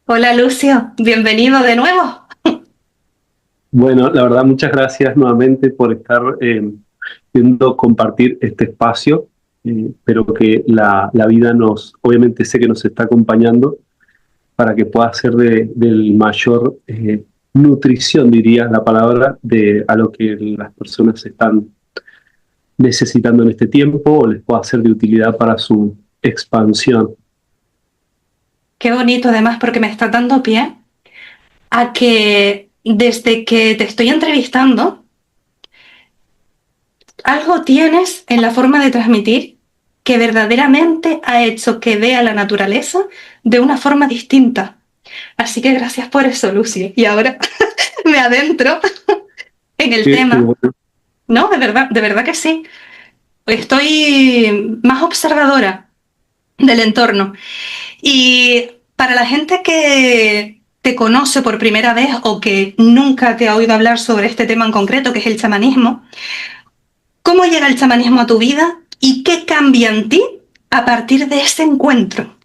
Hola Lucio, bienvenido de nuevo. Bueno, la verdad, muchas gracias nuevamente por estar viendo compartir este espacio. Espero que la vida obviamente sé que nos está acompañando para que pueda ser del mayor nutrición, diría la palabra, a lo que las personas están necesitando en este tiempo o les pueda ser de utilidad para su expansión. Qué bonito además porque me está dando pie a que desde que te estoy entrevistando, algo tienes en la forma de transmitir que verdaderamente ha hecho que vea la naturaleza de una forma distinta. Así que gracias por eso, Lucio. Y ahora me adentro en el tema. Bueno. No, de verdad que sí. Estoy más observadora del entorno. Y para la gente que te conoce por primera vez o que nunca te ha oído hablar sobre este tema en concreto, que es el chamanismo, ¿cómo llega el chamanismo a tu vida y qué cambia en ti a partir de ese encuentro?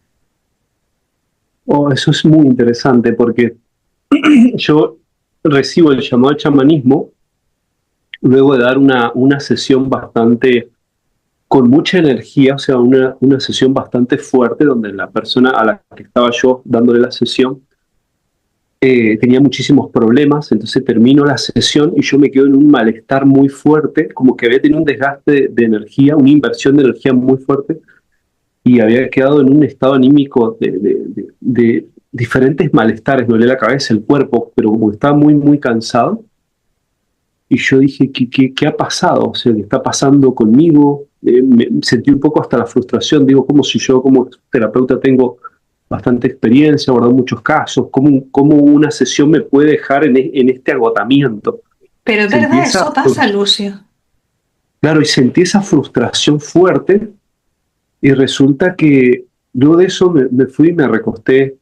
Oh, eso es muy interesante porque yo recibo el llamado al chamanismo luego de dar una sesión bastante, con mucha energía, o sea, una sesión bastante fuerte, donde la persona a la que estaba yo dándole la sesión tenía muchísimos problemas, entonces termino la sesión y yo me quedo en un malestar muy fuerte, como que había tenido un desgaste de energía, una inversión de energía muy fuerte, y había quedado en un estado anímico de diferentes malestares, me dolía la cabeza, el cuerpo, pero como estaba muy, muy cansado. Y yo dije, ¿qué ha pasado? O sea, ¿qué está pasando conmigo? Me sentí un poco hasta la frustración. Digo, como si yo como terapeuta tengo bastante experiencia, he abordado muchos casos, ¿cómo una sesión me puede dejar en este agotamiento? Pero es Sentí verdad, eso pasa, Lucio. claro, y sentí esa frustración fuerte y resulta que luego de eso me fui y me recosté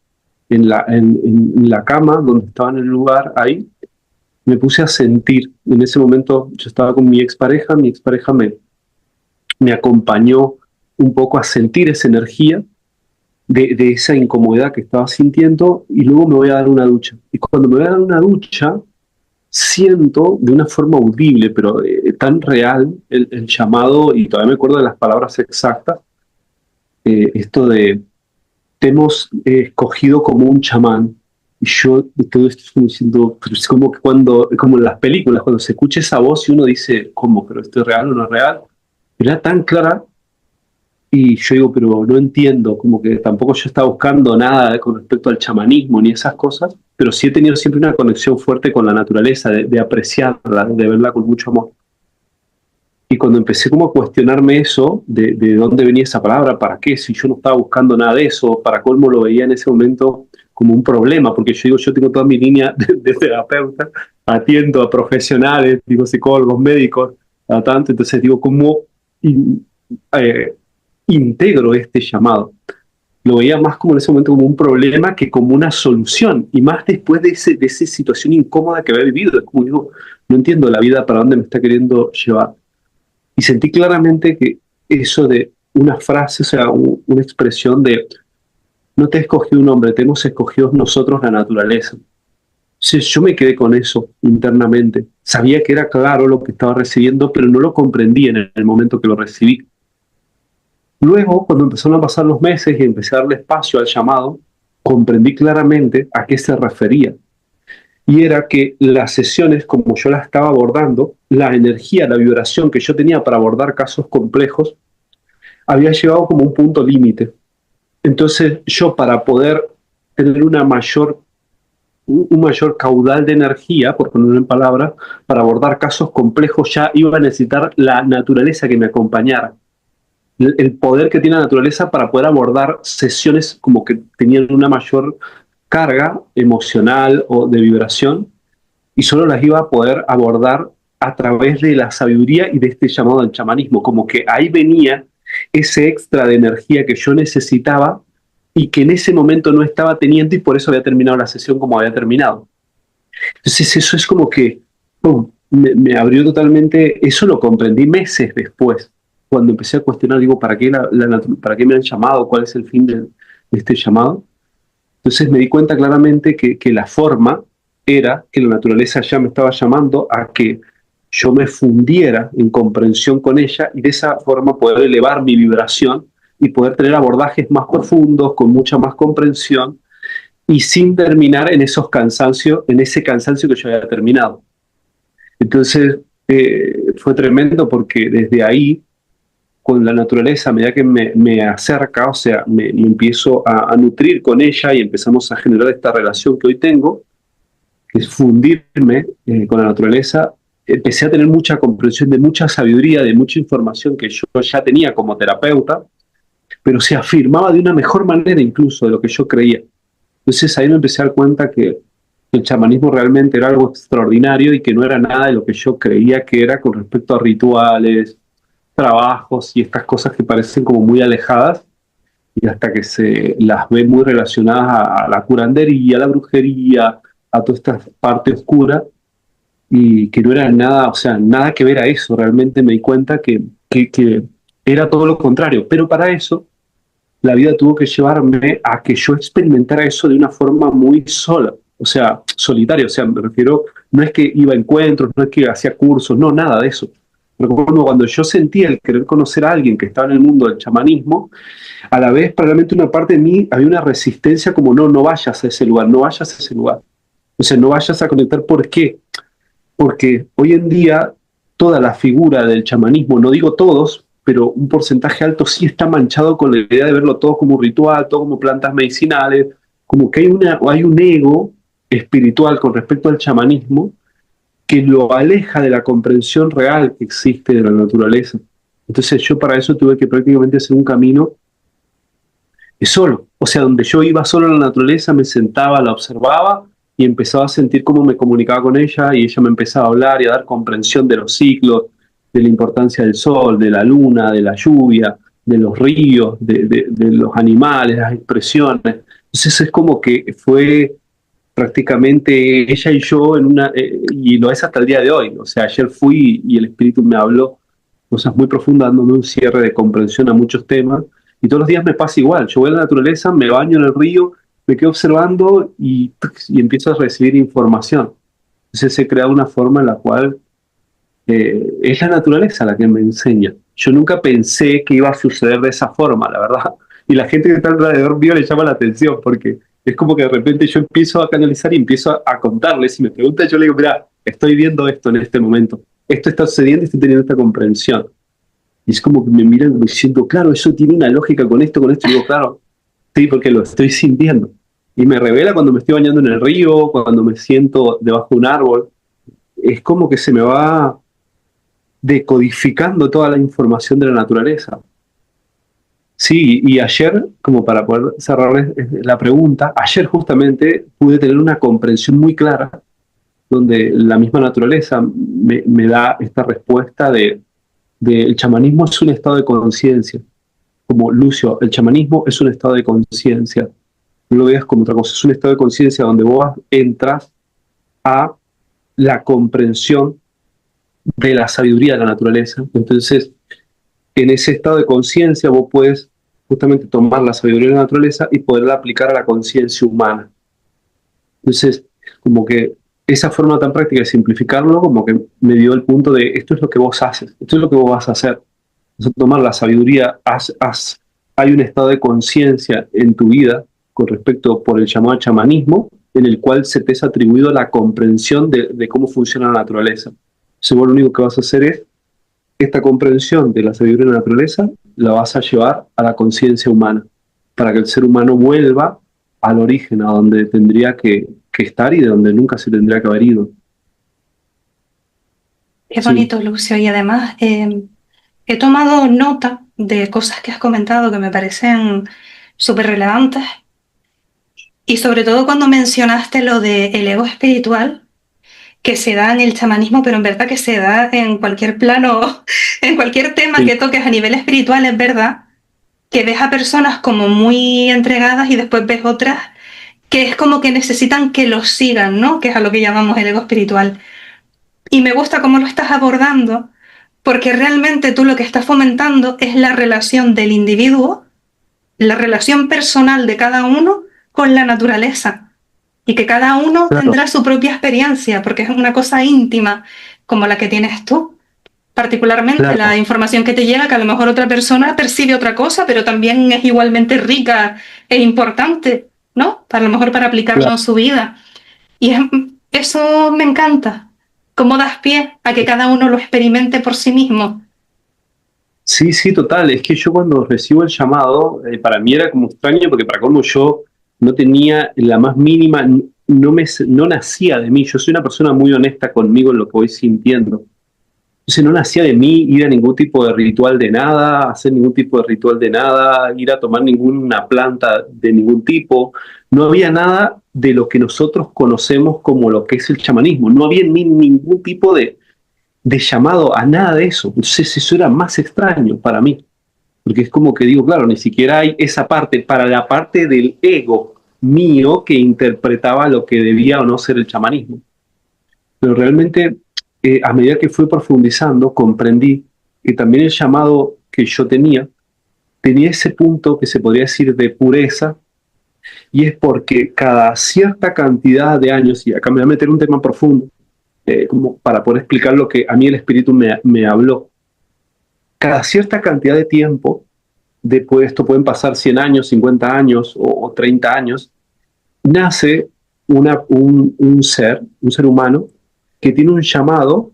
en la cama donde estaba en el lugar ahí. Me puse a sentir. En ese momento yo estaba con mi expareja me acompañó un poco a sentir esa energía de esa incomodidad que estaba sintiendo y luego me voy a dar una ducha. Y cuando me voy a dar una ducha, siento de una forma audible, pero tan real, el llamado, y todavía me acuerdo de las palabras exactas, esto de, te hemos escogido como un chamán. Y yo de todo esto estoy diciendo, pero es como que como en las películas, cuando se escucha esa voz y uno dice, ¿cómo? ¿Pero esto es real o no es real? Era tan clara. Y yo digo, pero no entiendo, como que tampoco yo estaba buscando nada con respecto al chamanismo ni esas cosas, pero sí he tenido siempre una conexión fuerte con la naturaleza, de apreciarla, de verla con mucho amor. Y cuando empecé como a cuestionarme eso, de dónde venía esa palabra, para qué, si yo no estaba buscando nada de eso, para colmo lo veía en ese momento como un problema, porque yo digo, yo tengo toda mi línea de terapeuta, atiendo a profesionales, digo, psicólogos, médicos, a tanto, entonces digo, ¿cómo in- eh, integro este llamado? Lo veía más como en ese momento como un problema que como una solución, y más después de esa situación incómoda que había vivido, es como digo, no entiendo la vida para dónde me está queriendo llevar. Y sentí claramente que eso de una frase, o sea, una expresión de no te he escogido un hombre, te hemos escogido nosotros la naturaleza. Sí, yo me quedé con eso internamente. Sabía que era claro lo que estaba recibiendo, pero no lo comprendí en el momento que lo recibí. Luego, cuando empezaron a pasar los meses y empecé a darle espacio al llamado, comprendí claramente a qué se refería. Y era que las sesiones, como yo las estaba abordando, la energía, la vibración que yo tenía para abordar casos complejos, había llegado como un punto límite. Entonces yo para poder tener un mayor caudal de energía, por ponerlo en palabras, para abordar casos complejos ya iba a necesitar la naturaleza que me acompañara. El poder que tiene la naturaleza para poder abordar sesiones como que tenían una mayor carga emocional o de vibración y solo las iba a poder abordar a través de la sabiduría y de este llamado del chamanismo, como que ahí venía ese extra de energía que yo necesitaba y que en ese momento no estaba teniendo y por eso había terminado la sesión como había terminado. Entonces eso es como que pum, me abrió totalmente, eso lo comprendí meses después, cuando empecé a cuestionar, digo, ¿para qué, ¿para qué me han llamado? ¿Cuál es el fin de este llamado? Entonces me di cuenta claramente que la forma era que la naturaleza ya me estaba llamando a que yo me fundiera en comprensión con ella y de esa forma poder elevar mi vibración y poder tener abordajes más profundos, con mucha más comprensión y sin terminar en esos cansancios, en ese cansancio que yo había terminado. Entonces fue tremendo porque desde ahí, con la naturaleza, a medida que me acerca, o sea, me empiezo a nutrir con ella y empezamos a generar esta relación que hoy tengo, que es fundirme con la naturaleza, empecé a tener mucha comprensión, de mucha sabiduría, de mucha información que yo ya tenía como terapeuta, pero se afirmaba de una mejor manera incluso de lo que yo creía. Entonces ahí me empecé a dar cuenta que el chamanismo realmente era algo extraordinario y que no era nada de lo que yo creía que era con respecto a rituales, trabajos y estas cosas que parecen como muy alejadas y hasta que se las ve muy relacionadas a la curandería, a la brujería, a toda esta parte oscura y que no era nada, o sea, nada que ver a eso. Realmente me di cuenta que era todo lo contrario. Pero para eso la vida tuvo que llevarme a que yo experimentara eso de una forma muy sola, o sea, solitaria, o sea, me refiero, no es que iba a encuentros, no es que hacía cursos, no, nada de eso. Recuerdo cuando yo sentía el querer conocer a alguien que estaba en el mundo del chamanismo, a la vez probablemente una parte de mí había una resistencia como no, no vayas a ese lugar, no vayas a ese lugar. O sea, no vayas a conectar. ¿Por qué? Porque hoy en día toda la figura del chamanismo, no digo todos, pero un porcentaje alto sí está manchado con la idea de verlo todo como un ritual, todo como plantas medicinales, como que hay un ego espiritual con respecto al chamanismo que lo aleja de la comprensión real que existe de la naturaleza. Entonces yo para eso tuve que prácticamente hacer un camino solo, o sea, donde yo iba solo a la naturaleza, me sentaba, la observaba y empezaba a sentir cómo me comunicaba con ella y ella me empezaba a hablar y a dar comprensión de los ciclos, de la importancia del sol, de la luna, de la lluvia, de los ríos, de los animales, las expresiones. Entonces es como que fue prácticamente ella y yo en una, y lo es hasta el día de hoy. O sea, ayer fui y el espíritu me habló cosas muy profundas, dándome un cierre de comprensión a muchos temas. Y todos los días me pasa igual. Yo voy a la naturaleza, me baño en el río, me quedo observando y empiezo a recibir información. Entonces se crea una forma en la cual es la naturaleza la que me enseña. Yo nunca pensé que iba a suceder de esa forma, la verdad. Y la gente que está alrededor mío le llama la atención porque es como que de repente yo empiezo a canalizar y empiezo a contarles. Si me preguntan, yo le digo, mira, estoy viendo esto en este momento. Esto está sucediendo y estoy teniendo esta comprensión. Y es como que me miran diciendo, claro, eso tiene una lógica con esto, con esto. Y digo, claro, sí, porque lo estoy sintiendo. Y me revela cuando me estoy bañando en el río, cuando me siento debajo de un árbol. Es como que se me va decodificando toda la información de la naturaleza. Sí, y ayer, como para poder cerrar la pregunta, ayer justamente pude tener una comprensión muy clara donde la misma naturaleza me da esta respuesta de el chamanismo es un estado de conciencia. Como Lucio, el chamanismo es un estado de conciencia. No lo veas como otra cosa, es un estado de conciencia donde vos entras a la comprensión de la sabiduría de la naturaleza. Entonces, en ese estado de conciencia vos puedes justamente tomar la sabiduría de la naturaleza y poderla aplicar a la conciencia humana. Entonces, como que esa forma tan práctica de simplificarlo, como que me dio el punto de esto es lo que vos haces, esto es lo que vos vas a hacer. Entonces, tomar la sabiduría, hay un estado de conciencia en tu vida con respecto por el llamado chamanismo, en el cual se te es atribuido la comprensión de cómo funciona la naturaleza. Entonces, vos lo único que vas a hacer es esta comprensión de la sabiduría de la naturaleza la vas a llevar a la conciencia humana, para que el ser humano vuelva al origen, a donde tendría que estar y de donde nunca se tendría que haber ido. Qué Sí, bonito, Lucio. Y además he tomado nota de cosas que has comentado que me parecen súper relevantes. Y sobre todo cuando mencionaste lo del ego espiritual, que se da en el chamanismo, pero en verdad que se da en cualquier plano, en cualquier tema sí, que toques a nivel espiritual, es verdad que ves a personas como muy entregadas y después ves otras que es como que necesitan que los sigan, ¿no? Que es a lo que llamamos el ego espiritual. Y me gusta cómo lo estás abordando, porque realmente tú lo que estás fomentando es la relación del individuo, la relación personal de cada uno con la naturaleza y que cada uno Claro, tendrá su propia experiencia, porque es una cosa íntima como la que tienes tú. Particularmente la claro, información que te llega, que a lo mejor otra persona percibe otra cosa, pero también es igualmente rica e importante, ¿no? Para a lo mejor para aplicarlo claro. en su vida. Y eso me encanta, cómo das pie a que cada uno lo experimente por sí mismo. Sí, sí, total. Es que yo cuando recibo el llamado, para mí era como extraño porque para colmo yo no tenía la más mínima, no nacía de mí. Yo soy una persona muy honesta conmigo en lo que voy sintiendo. Entonces no nacía de mí ir a ningún tipo de ritual de nada, hacer ningún tipo de ritual de nada, ir a tomar ninguna planta de ningún tipo. No había nada de lo que nosotros conocemos como lo que es el chamanismo. No había ningún tipo de llamado a nada de eso. Entonces eso era más extraño para mí, porque es como que digo, claro, ni siquiera hay esa parte para la parte del ego mío que interpretaba lo que debía o no ser el chamanismo. Pero realmente, a medida que fui profundizando, comprendí que también el llamado que yo tenía ese punto que se podría decir de pureza, y es porque cada cierta cantidad de años, y acá me voy a meter un tema profundo, como para poder explicar lo que a mí el espíritu me habló, cada cierta cantidad de tiempo, después esto pueden pasar 100 años, 50 años o 30 años, nace un ser humano, que tiene un llamado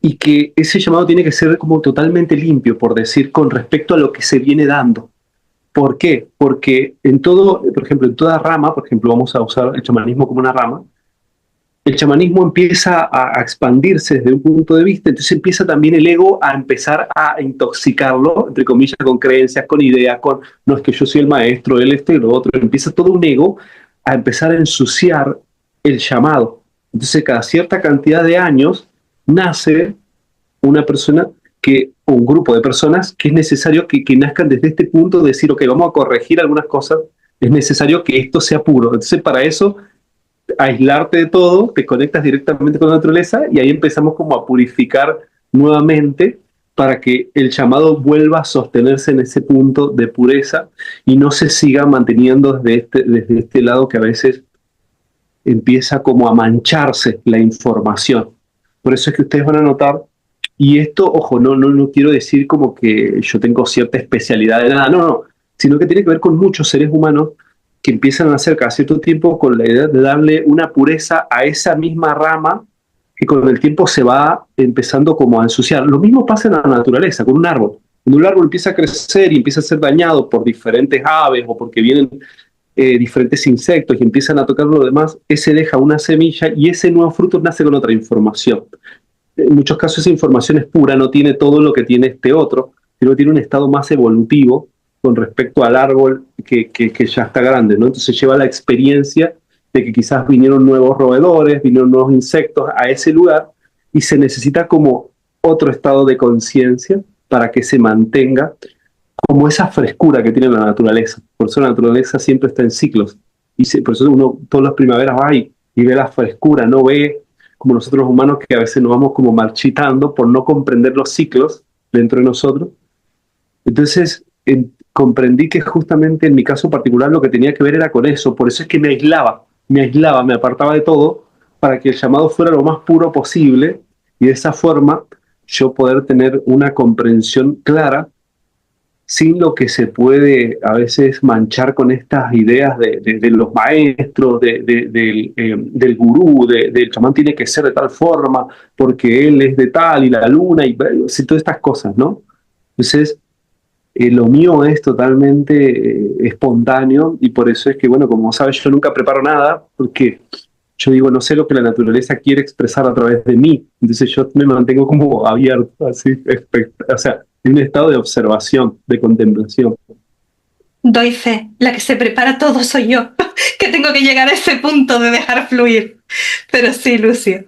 y que ese llamado tiene que ser como totalmente limpio, por decir, con respecto a lo que se viene dando. ¿Por qué? Porque en todo, por ejemplo, en toda rama, por ejemplo, vamos a usar el chamanismo como una rama, el chamanismo empieza a expandirse desde un punto de vista, entonces empieza también el ego a empezar a intoxicarlo, entre comillas, con creencias, con ideas, con no es que yo soy el maestro, él este y lo otro, empieza todo un ego a empezar a ensuciar el llamado. Entonces cada cierta cantidad de años nace una persona o un grupo de personas que es necesario que nazcan desde este punto de decir, ok, vamos a corregir algunas cosas, es necesario que esto sea puro. Entonces para eso aislarte de todo, te conectas directamente con la naturaleza y ahí empezamos como a purificar nuevamente para que el llamado vuelva a sostenerse en ese punto de pureza y no se siga manteniendo desde este lado que a veces empieza como a mancharse la información. Por eso es que ustedes van a notar, y esto, ojo, no quiero decir como que yo tengo cierta especialidad de nada, no, sino que tiene que ver con muchos seres humanos que empiezan a hacer cada cierto tiempo con la idea de darle una pureza a esa misma rama que con el tiempo se va empezando como a ensuciar. Lo mismo pasa en la naturaleza, con un árbol. Cuando un árbol empieza a crecer y empieza a ser dañado por diferentes aves o porque vienen diferentes insectos y empiezan a tocar lo demás, ese deja una semilla y ese nuevo fruto nace con otra información. En muchos casos esa información es pura, no tiene todo lo que tiene este otro, sino tiene un estado más evolutivo con respecto al árbol que ya está grande, ¿no? Entonces lleva la experiencia de que quizás vinieron nuevos roedores, vinieron nuevos insectos a ese lugar y se necesita como otro estado de conciencia para que se mantenga como esa frescura que tiene la naturaleza. Por eso la naturaleza siempre está en ciclos. Por eso uno todas las primaveras va y ve la frescura, no ve como nosotros los humanos que a veces nos vamos como marchitando por no comprender los ciclos dentro de nosotros. Entonces comprendí que justamente en mi caso particular lo que tenía que ver era con eso. Por eso es que me apartaba de todo para que el llamado fuera lo más puro posible y de esa forma yo poder tener una comprensión clara sin lo que se puede a veces manchar con estas ideas de los maestros, del gurú, del chamán tiene que ser de tal forma, porque él es de tal y la luna, y todas estas cosas, ¿no? Entonces, lo mío es totalmente espontáneo y por eso es que, bueno, como sabes, yo nunca preparo nada, porque yo digo, no sé lo que la naturaleza quiere expresar a través de mí, entonces yo me mantengo como abierto, así, o sea, en un estado de observación, de contemplación. Doy fe, la que se prepara todo soy yo, que tengo que llegar a ese punto de dejar fluir. Pero sí, Lucio.